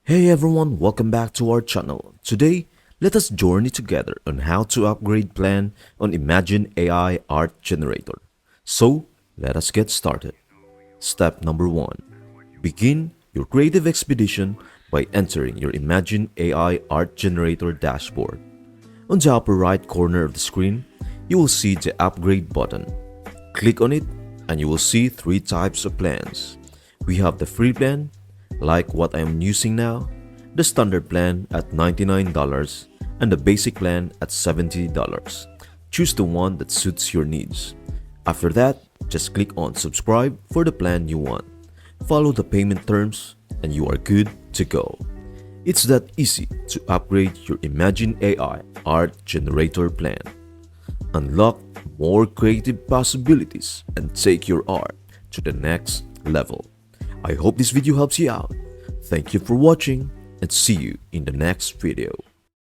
Hey everyone, welcome back to our channel. Today, let us journey together on how to upgrade plan on Imagine AI art generator. So, let us get started. Step number 1. Begin your creative expedition by entering your Imagine AI art generator dashboard. On the upper right corner of the screen, you will see the upgrade button. Click on it and you will see three types of plans. We have the free plan, like what I am using now, the standard plan at $99, and the basic plan at $70. Choose the one that suits your needs. After that, just click on subscribe for the plan you want. Follow the payment terms and you are good to go. It's that easy to upgrade your Imagine AI art generator plan. Unlock more creative possibilities and take your art to the next level. I hope this video helps you out. Thank you for watching and see you in the next video.